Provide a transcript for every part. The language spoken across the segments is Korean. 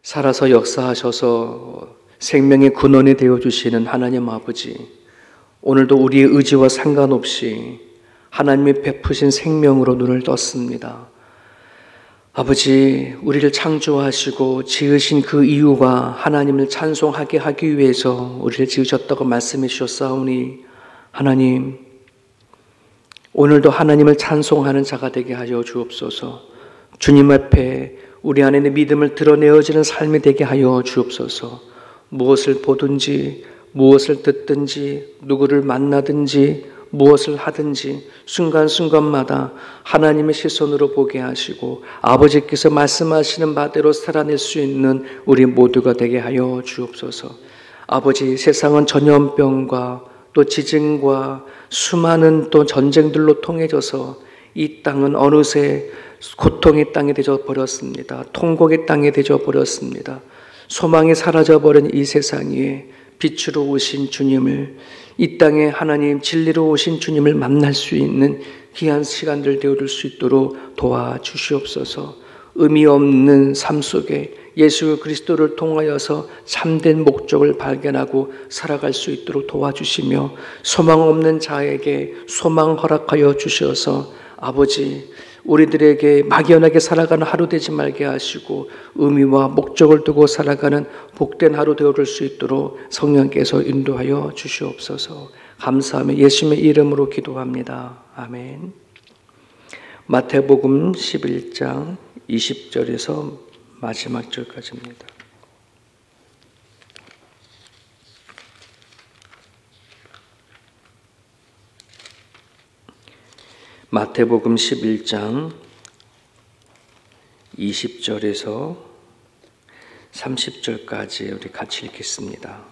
살아서 역사하셔서 생명의 근원이 되어주시는 하나님 아버지, 오늘도 우리의 의지와 상관없이 하나님이 베푸신 생명으로 눈을 떴습니다. 아버지, 우리를 창조하시고 지으신 그 이유가 하나님을 찬송하게 하기 위해서 우리를 지으셨다고 말씀해 주셨사오니, 하나님, 오늘도 하나님을 찬송하는 자가 되게 하여 주옵소서. 주님 앞에 우리 안에 있는 믿음을 드러내어지는 삶이 되게 하여 주옵소서. 무엇을 보든지, 무엇을 듣든지, 누구를 만나든지, 무엇을 하든지 순간순간마다 하나님의 시선으로 보게 하시고 아버지께서 말씀하시는 바대로 살아낼 수 있는 우리 모두가 되게 하여 주옵소서. 아버지, 세상은 전염병과 또 지진과 수많은 또 전쟁들로 통해져서 이 땅은 어느새 고통의 땅이 되어 버렸습니다. 통곡의 땅이 되어 버렸습니다. 소망이 사라져버린 이 세상 위에 빛으로 오신 주님을, 이 땅에 하나님 진리로 오신 주님을 만날 수 있는 귀한 시간들 되어줄 수 있도록 도와주시옵소서. 의미 없는 삶 속에 예수 그리스도를 통하여서 참된 목적을 발견하고 살아갈 수 있도록 도와주시며, 소망 없는 자에게 소망 허락하여 주셔서 아버지, 우리들에게 막연하게 살아가는 하루 되지 말게 하시고 의미와 목적을 두고 살아가는 복된 하루 되어줄 수 있도록 성령께서 인도하여 주시옵소서. 감사하며 예수님의 이름으로 기도합니다. 아멘. 마태복음 11장 20절에서 마지막 절까지입니다. 마태복음 11장 20절에서 30절까지 우리 같이 읽겠습니다.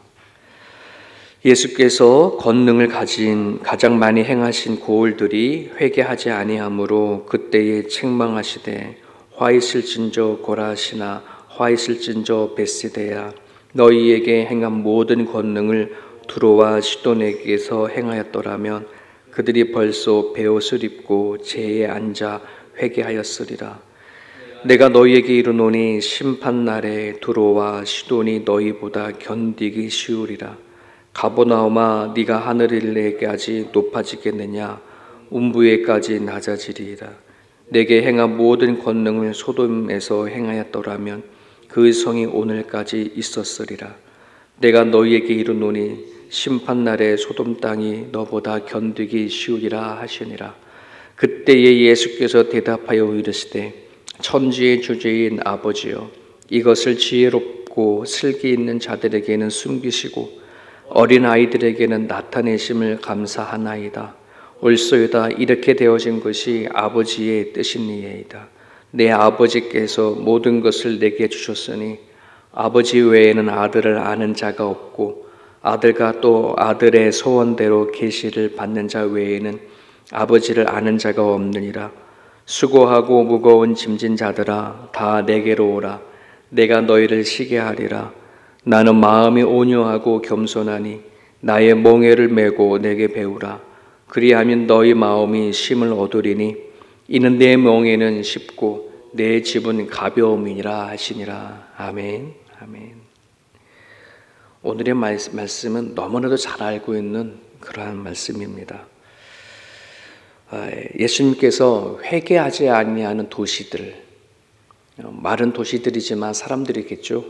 예수께서 권능을 가진 가장 많이 행하신 고을들이 회개하지 아니하므로 그때에 책망하시되, 화 있을진저 고라시나 화 있을진저 벳세다야, 너희에게 행한 모든 권능을 두로와 시돈에게서 행하였더라면 그들이 벌써 베옷을 입고 제에 앉아 회개하였으리라. 내가 너희에게 이르노니 심판날에 두로와 시돈이 너희보다 견디기 쉬우리라. 가버나움아, 네가 하늘에까지 높아지겠느냐? 운부에까지 낮아지리이다. 내게 행한 모든 권능을 소돔에서 행하였더라면 그 성이 오늘까지 있었으리라. 내가 너희에게 이르노니 심판날에 소돔 땅이 너보다 견디기 쉬우리라 하시니라. 그때에 예수께서 대답하여 이르시되, 천지의 주제인 아버지여, 이것을 지혜롭고 슬기 있는 자들에게는 숨기시고 어린 아이들에게는 나타내심을 감사하나이다. 옳소이다. 이렇게 되어진 것이 아버지의 뜻이니이다. 내 아버지께서 모든 것을 내게 주셨으니 아버지 외에는 아들을 아는 자가 없고 아들과 또 아들의 소원대로 계시를 받는 자 외에는 아버지를 아는 자가 없느니라. 수고하고 무거운 짐진 자들아, 다 내게로 오라. 내가 너희를 쉬게 하리라. 나는 마음이 온유하고 겸손하니 나의 멍에를 메고 내게 배우라. 그리하면 너희 마음이 쉼을 얻으리니 이는 내 멍에는 쉽고 내 짐은 가벼움이니라 하시니라. 아멘. 아멘. 오늘의 말씀은 너무나도 잘 알고 있는 그러한 말씀입니다. 예수님께서 회개하지 아니하는 도시들, 마른 도시들이지만 사람들이겠죠.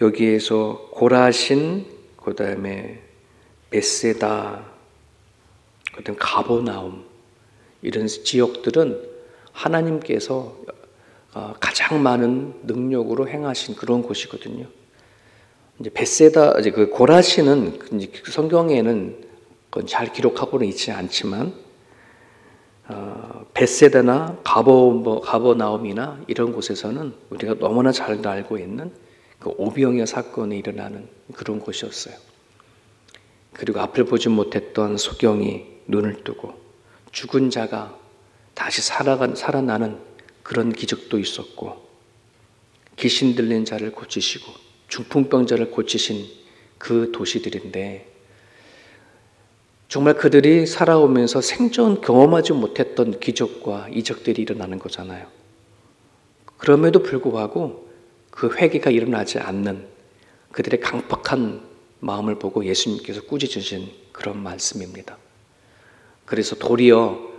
여기에서 고라신, 그 다음에 벳세다, 그 다음에 가버나움, 이런 지역들은 하나님께서 가장 많은 능력으로 행하신 그런 곳이거든요. 이제 벳세다, 이제 그 고라시는 성경에는 그건 잘 기록하고는 있지 않지만, 벳세다나 가버나움이나 이런 곳에서는 우리가 너무나 잘 알고 있는 그 오병이어 사건이 일어나는 그런 곳이었어요. 그리고 앞을 보지 못했던 소경이 눈을 뜨고 죽은 자가 다시 살아나는 그런 기적도 있었고, 귀신 들린 자를 고치시고 중풍병자를 고치신 그 도시들인데, 정말 그들이 살아오면서 생전 경험하지 못했던 기적과 이적들이 일어나는 거잖아요. 그럼에도 불구하고 그 회개가 일어나지 않는 그들의 강팍한 마음을 보고 예수님께서 꾸짖으신 그런 말씀입니다. 그래서 도리어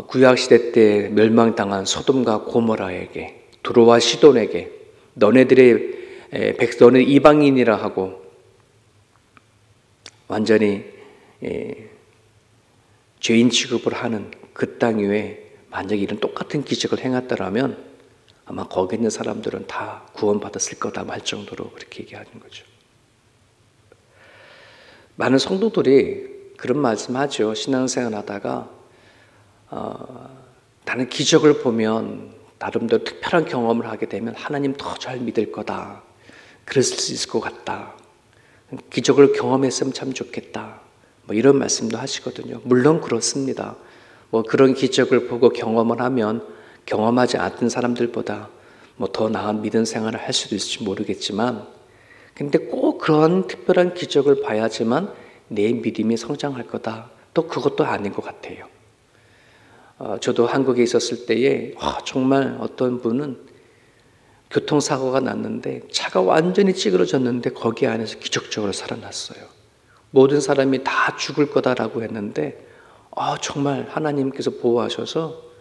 구약시대 때 멸망당한 소돔과 고모라에게, 두로와 시돈에게 너네 이방인이라 하고 완전히 죄인 취급을 하는 그 땅 위에 만약에 이런 똑같은 기적을 행했더라면 아마 거기 있는 사람들은 다 구원받았을 거다 할 정도로 그렇게 얘기하는 거죠. 많은 성도들이 그런 말씀하죠. 신앙생활 하다가 나는 기적을 보면 나름대로 특별한 경험을 하게 되면 하나님 더 잘 믿을 거다. 그랬을 수 있을 것 같다. 기적을 경험했으면 참 좋겠다. 뭐 이런 말씀도 하시거든요. 물론 그렇습니다. 뭐 그런 기적을 보고 경험을 하면 경험하지 않은 사람들보다 뭐 더 나은 믿음 생활을 할 수도 있을지 모르겠지만, 근데 꼭 그런 특별한 기적을 봐야지만 내 믿음이 성장할 거다. 또 그것도 아닌 것 같아요. 저도 한국에 있었을 때에 정말 어떤 분은 교통사고가 났는데 차가 완전히 찌그러졌는데 거기 안에서 기적적으로 살아났어요. 모든 사람이 다 죽을 거다라고 했는데 정말 하나님께서 보호하셔서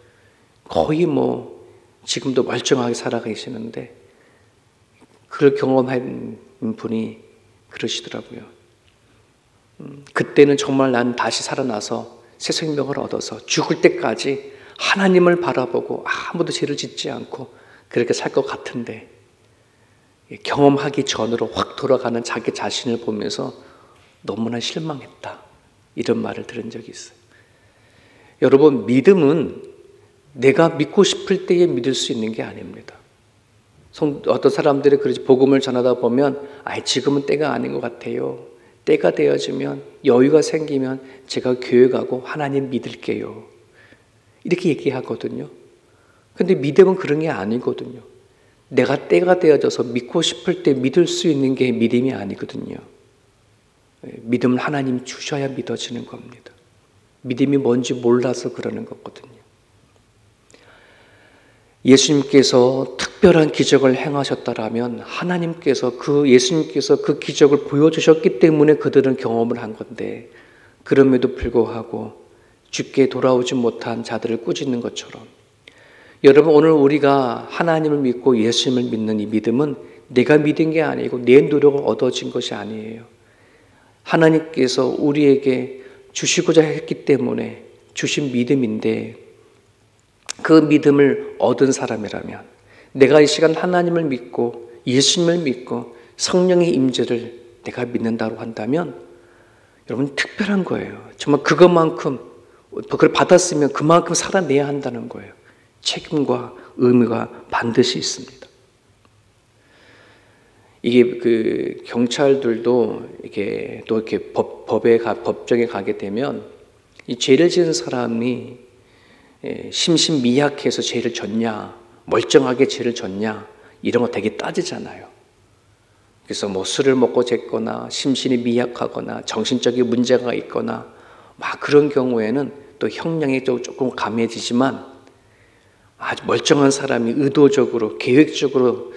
거의 뭐 지금도 멀쩡하게 살아계시는데, 그걸 경험한 분이 그러시더라고요. 그때는 정말 난 다시 살아나서 새 생명을 얻어서 죽을 때까지 하나님을 바라보고 아무도 죄를 짓지 않고 그렇게 살 것 같은데, 경험하기 전으로 확 돌아가는 자기 자신을 보면서 너무나 실망했다. 이런 말을 들은 적이 있어요. 여러분, 믿음은 내가 믿고 싶을 때에 믿을 수 있는 게 아닙니다. 어떤 사람들이 그러지, 복음을 전하다 보면 지금은 때가 아닌 것 같아요. 때가 되어지면, 여유가 생기면 제가 교회 가고 하나님 믿을게요. 이렇게 얘기하거든요. 근데 믿음은 그런 게 아니거든요. 내가 때가 되어져서 믿고 싶을 때 믿을 수 있는 게 믿음이 아니거든요. 믿음은 하나님 주셔야 믿어지는 겁니다. 믿음이 뭔지 몰라서 그러는 거거든요. 예수님께서 특별한 기적을 행하셨다라면 하나님께서 예수님께서 그 기적을 보여주셨기 때문에 그들은 경험을 한 건데, 그럼에도 불구하고 주께 돌아오지 못한 자들을 꾸짖는 것처럼, 여러분, 오늘 우리가 하나님을 믿고 예수님을 믿는 이 믿음은 내가 믿은 게 아니고 내 노력으로 얻어진 것이 아니에요. 하나님께서 우리에게 주시고자 했기 때문에 주신 믿음인데, 그 믿음을 얻은 사람이라면, 내가 이 시간 하나님을 믿고 예수님을 믿고 성령의 임재를 내가 믿는다고 한다면 여러분 특별한 거예요. 정말 그것만큼, 그걸 받았으면 그만큼 살아내야 한다는 거예요. 책임과 의무가 반드시 있습니다. 이게 경찰들도 이렇게 법정에 가게 되면 이 죄를 지은 사람이 심신미약해서 죄를 졌냐, 멀쩡하게 죄를 졌냐, 이런 거 되게 따지잖아요. 그래서 뭐 술을 먹고 쟀거나 심신이 미약하거나 정신적인 문제가 있거나 막 그런 경우에는 또 형량이 조금 감해지지만, 아주 멀쩡한 사람이 의도적으로 계획적으로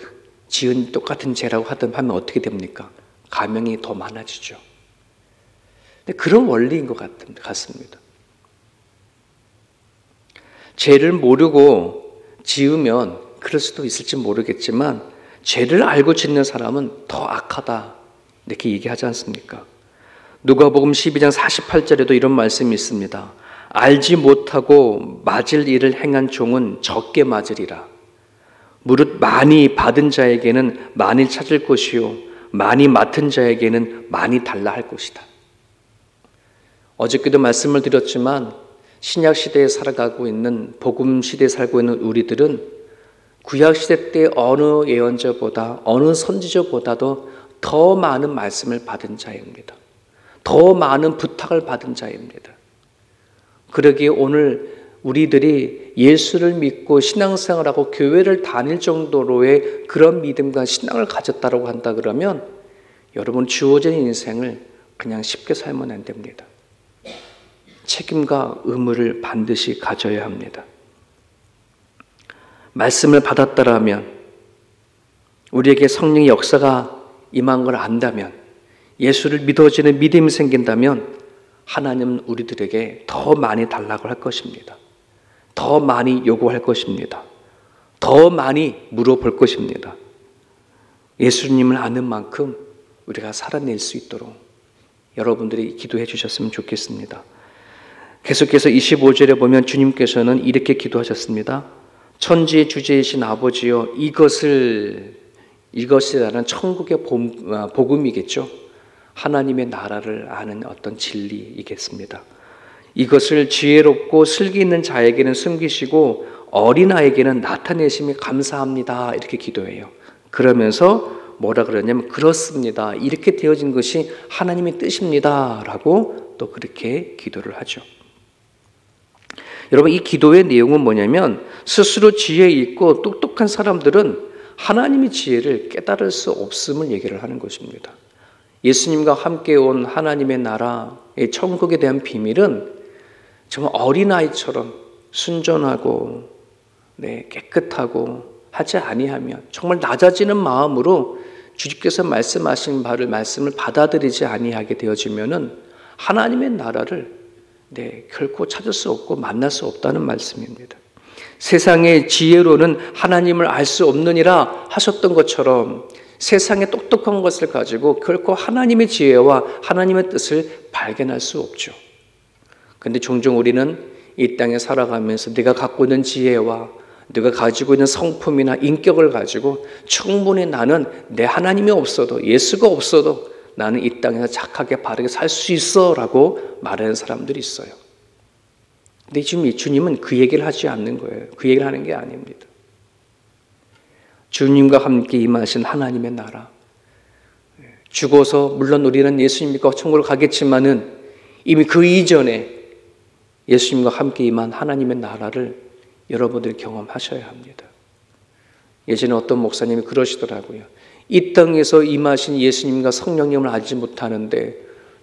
지은 똑같은 죄라고 하면 어떻게 됩니까? 감형이 더 많아지죠. 근데 그런 원리인 것 같습니다. 죄를 모르고 지으면 그럴 수도 있을지 모르겠지만, 죄를 알고 짓는 사람은 더 악하다, 이렇게 얘기하지 않습니까? 누가복음 12장 48절에도 이런 말씀이 있습니다. 알지 못하고 맞을 일을 행한 종은 적게 맞으리라. 무릇 많이 받은 자에게는 많이 찾을 것이요 많이 맡은 자에게는 많이 달라 할 것이다. 어저께도 말씀을 드렸지만 신약 시대에 살아가고 있는, 복음 시대에 살고 있는 우리들은 구약 시대 때 어느 예언자보다, 어느 선지자보다도 더 많은 말씀을 받은 자입니다. 더 많은 부탁을 받은 자입니다. 그러기에 오늘 우리들이 예수를 믿고 신앙생활하고 교회를 다닐 정도로의 그런 믿음과 신앙을 가졌다고 한다 그러면 여러분 주어진 인생을 그냥 쉽게 살면 안 됩니다. 책임과 의무를 반드시 가져야 합니다. 말씀을 받았다라면 우리에게 성령의 역사가 임한 걸 안다면, 예수를 믿어지는 믿음이 생긴다면 하나님은 우리들에게 더 많이 달라고 할 것입니다. 더 많이 요구할 것입니다. 더 많이 물어볼 것입니다. 예수님을 아는 만큼 우리가 살아낼 수 있도록 여러분들이 기도해 주셨으면 좋겠습니다. 계속해서 25절에 보면 주님께서는 이렇게 기도하셨습니다. 천지의 주제이신 아버지여, 이것이라는 천국의 복음이겠죠. 하나님의 나라를 아는 어떤 진리이겠습니다. 이것을 지혜롭고 슬기 있는 자에게는 숨기시고 어린아이에게는 나타내심이 감사합니다. 이렇게 기도해요. 그러면서 뭐라 그러냐면 그렇습니다. 이렇게 되어진 것이 하나님의 뜻입니다. 라고 또 그렇게 기도를 하죠. 여러분, 이 기도의 내용은 뭐냐면 스스로 지혜 있고 똑똑한 사람들은 하나님의 지혜를 깨달을 수 없음을 얘기를 하는 것입니다. 예수님과 함께 온 하나님의 나라의 천국에 대한 비밀은 정말 어린아이처럼 순전하고 깨끗하고 하지 아니하면 정말 낮아지는 마음으로 주님께서 말씀하신 말씀을 받아들이지 아니하게 되어지면은 하나님의 나라를 결코 찾을 수 없고 만날 수 없다는 말씀입니다. 세상의 지혜로는 하나님을 알 수 없느니라 하셨던 것처럼 세상의 똑똑한 것을 가지고 결코 하나님의 지혜와 하나님의 뜻을 발견할 수 없죠. 그런데 종종 우리는 이 땅에 살아가면서 내가 갖고 있는 지혜와 내가 가지고 있는 성품이나 인격을 가지고 충분히 나는 내 하나님이 없어도, 예수가 없어도 나는 이 땅에서 착하게 바르게 살 수 있어 라고 말하는 사람들이 있어요. 근데 지금 주님은 그 얘기를 하지 않는 거예요. 그 얘기를 하는 게 아닙니다. 주님과 함께 임하신 하나님의 나라, 죽어서 물론 우리는 예수님과 천국을 가겠지만은 이미 그 이전에 예수님과 함께 임한 하나님의 나라를 여러분들이 경험하셔야 합니다. 예전에 어떤 목사님이 그러시더라고요. 이 땅에서 임하신 예수님과 성령님을 알지 못하는데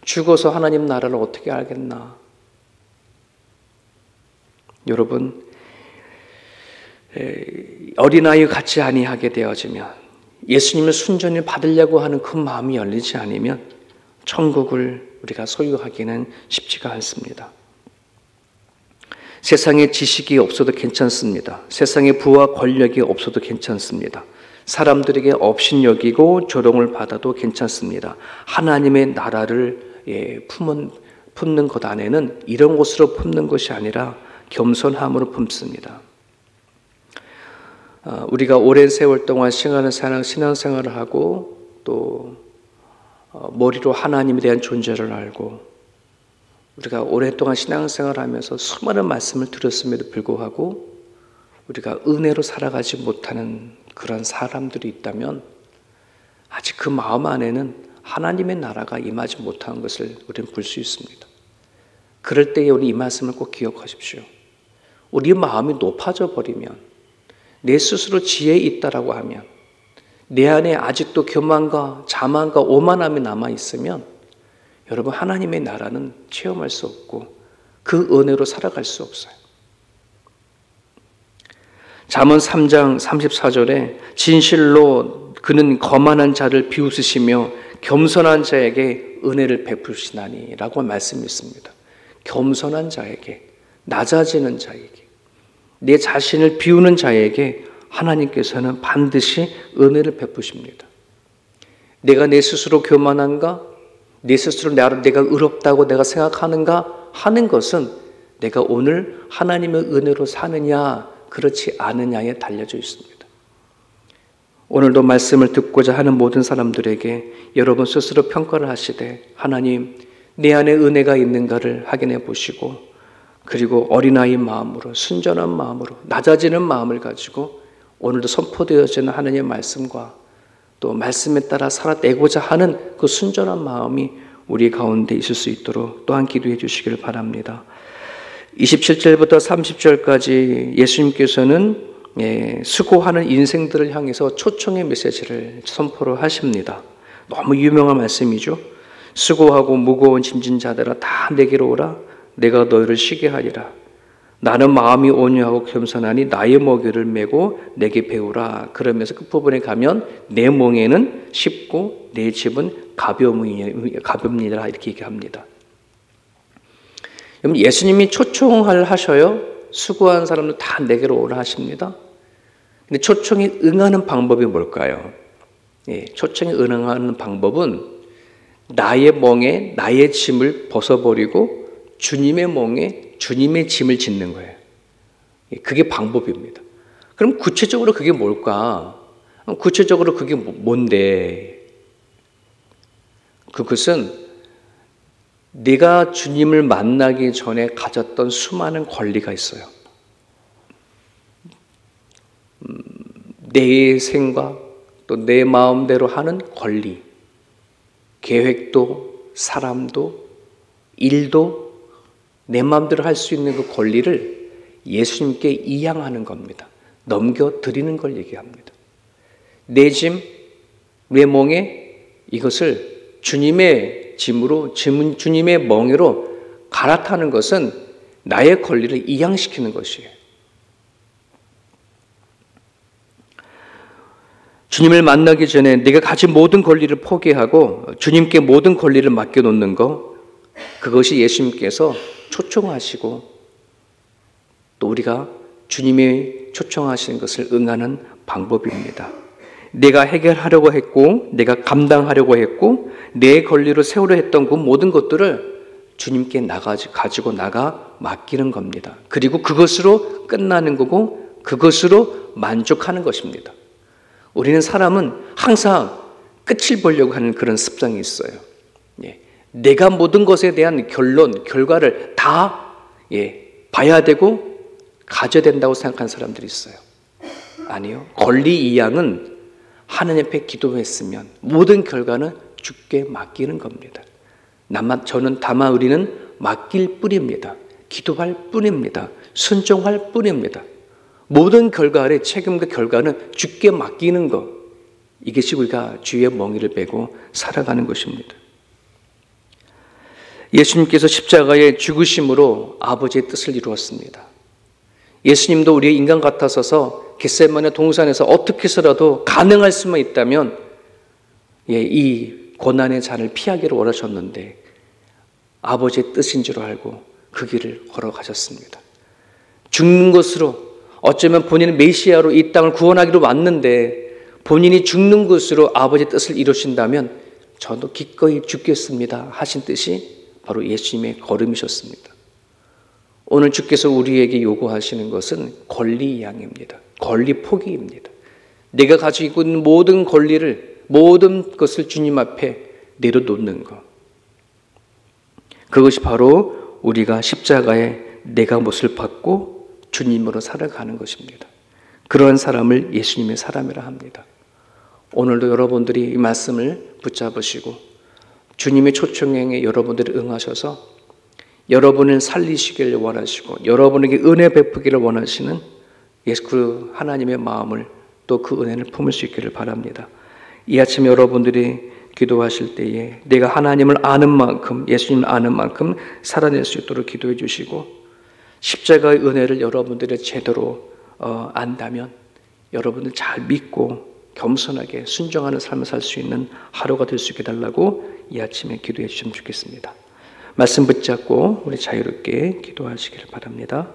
죽어서 하나님 나라를 어떻게 알겠나. 여러분, 어린아이 같이 아니하게 되어지면, 예수님을 순전히 받으려고 하는 그 마음이 열리지 않으면 천국을 우리가 소유하기는 쉽지가 않습니다. 세상에 지식이 없어도 괜찮습니다. 세상에 부와 권력이 없어도 괜찮습니다. 사람들에게 업신여기고 조롱을 받아도 괜찮습니다. 하나님의 나라를 품는 것 안에는 이런 것으로 품는 것이 아니라 겸손함으로 품습니다. 우리가 오랜 세월 동안 신앙생활을 하고 또 머리로 하나님에 대한 존재를 알고 우리가 오랫동안 신앙생활을 하면서 수많은 말씀을 들었음에도 불구하고 우리가 은혜로 살아가지 못하는 그런 사람들이 있다면 아직 그 마음 안에는 하나님의 나라가 임하지 못한 것을 우리는 볼 수 있습니다. 그럴 때에 우리 이 말씀을 꼭 기억하십시오. 우리 마음이 높아져 버리면, 내 스스로 지혜 있다라고 하면, 내 안에 아직도 교만과 자만과 오만함이 남아있으면 여러분, 하나님의 나라는 체험할 수 없고 그 은혜로 살아갈 수 없어요. 잠언 3장 34절에 진실로 그는 거만한 자를 비웃으시며 겸손한 자에게 은혜를 베푸시나니 라고 말씀이 있습니다. 겸손한 자에게, 낮아지는 자에게, 내 자신을 비우는 자에게 하나님께서는 반드시 은혜를 베푸십니다. 내가 내 스스로 교만한가? 내 스스로 내가 의롭다고 내가 생각하는가 하는 것은 내가 오늘 하나님의 은혜로 사느냐 그렇지 않느냐에 달려져 있습니다. 오늘도 말씀을 듣고자 하는 모든 사람들에게 여러분 스스로 평가를 하시되 하나님 내 안에 은혜가 있는가를 확인해 보시고 그리고 어린아이 마음으로 순전한 마음으로 낮아지는 마음을 가지고 오늘도 선포되어지는 하나님의 말씀과 또 말씀에 따라 살아내고자 하는 그 순전한 마음이 우리 가운데 있을 수 있도록 또한 기도해 주시기를 바랍니다. 27절부터 30절까지 예수님께서는 수고하는 인생들을 향해서 초청의 메시지를 선포를 하십니다. 너무 유명한 말씀이죠. 수고하고 무거운 짐진 자들아 다 내게로 오라. 내가 너희를 쉬게 하리라. 나는 마음이 온유하고 겸손하니 나의 멍에를 메고 내게 배우라. 그러면서 끝부분에 가면 내 멍에는 쉽고 내 짐은 가볍니라 이렇게 얘기합니다. 여러분, 예수님이 초청을 하셔요. 수고한 사람들 다 내게로 오라 하십니다. 근데 초청에 응하는 방법이 뭘까요? 초청에 응하는 방법은 나의 멍에 나의 짐을 벗어버리고 주님의 멍에 주님의 짐을 짓는 거예요. 그게 방법입니다. 그럼 구체적으로 그게 뭘까? 구체적으로 그게 뭔데? 그것은 네가 주님을 만나기 전에 가졌던 수많은 권리가 있어요. 내 생각, 또 내 마음대로 하는 권리, 계획도, 사람도, 일도 내 마음대로 할 수 있는 그 권리를 예수님께 이양하는 겁니다. 넘겨드리는 걸 얘기합니다. 내 짐, 내 멍에 이것을 주님의 짐으로, 주님의 멍에로 갈아타는 것은 나의 권리를 이양시키는 것이에요. 주님을 만나기 전에 내가 가진 모든 권리를 포기하고 주님께 모든 권리를 맡겨놓는 것, 그것이 예수님께서 초청하시고 또 우리가 주님의 초청하시는 것을 응하는 방법입니다. 내가 해결하려고 했고 내가 감당하려고 했고 내 권리로 세우려 했던 그 모든 것들을 주님께 가지고 나가 맡기는 겁니다. 그리고 그것으로 끝나는 거고 그것으로 만족하는 것입니다. 우리는 사람은 항상 끝을 보려고 하는 그런 습성이 있어요. 내가 모든 것에 대한 결과를 다 봐야 되고 가져야 된다고 생각하는 사람들이 있어요. 아니요. 권리 이양은 하나님 앞에 기도했으면 모든 결과는 주께 맡기는 겁니다. 저는 다만 우리는 맡길 뿐입니다. 기도할 뿐입니다. 순종할 뿐입니다. 모든 결과의 책임과 결과는 주께 맡기는 것, 이것이 우리가 주의 멍에를 메고 살아가는 것입니다. 예수님께서 십자가의 죽으심으로 아버지의 뜻을 이루었습니다. 예수님도 우리의 인간 같아서서 겟세마네 동산에서 어떻게 해서라도 가능할 수만 있다면 이 고난의 잔을 피하기를 원하셨는데 아버지의 뜻인 줄 알고 그 길을 걸어가셨습니다. 죽는 것으로 어쩌면 본인은 메시아로 이 땅을 구원하기로 왔는데 본인이 죽는 것으로 아버지의 뜻을 이루신다면 저도 기꺼이 죽겠습니다 하신 뜻이 바로 예수님의 걸음이셨습니다. 오늘 주께서 우리에게 요구하시는 것은 권리 이양입니다. 권리 포기입니다. 내가 가지고 있는 모든 권리를, 모든 것을 주님 앞에 내려놓는 것. 그것이 바로 우리가 십자가에 내가 못을 받고 주님으로 살아가는 것입니다. 그러한 사람을 예수님의 사람이라 합니다. 오늘도 여러분들이 이 말씀을 붙잡으시고 주님의 초청행에 여러분들이 응하셔서 여러분을 살리시기를 원하시고 여러분에게 은혜 베푸기를 원하시는 예수 하나님의 마음을 또 그 은혜를 품을 수 있기를 바랍니다. 이 아침 여러분들이 기도하실 때에 내가 하나님을 아는 만큼, 예수님을 아는 만큼 살아낼 수 있도록 기도해 주시고 십자가의 은혜를 여러분들이 제대로 안다면 여러분들 잘 믿고 겸손하게 순종하는 삶을 살 수 있는 하루가 될 수 있게 달라고 이 아침에 기도해 주시면 좋겠습니다. 말씀 붙잡고 우리 자유롭게 기도하시기를 바랍니다.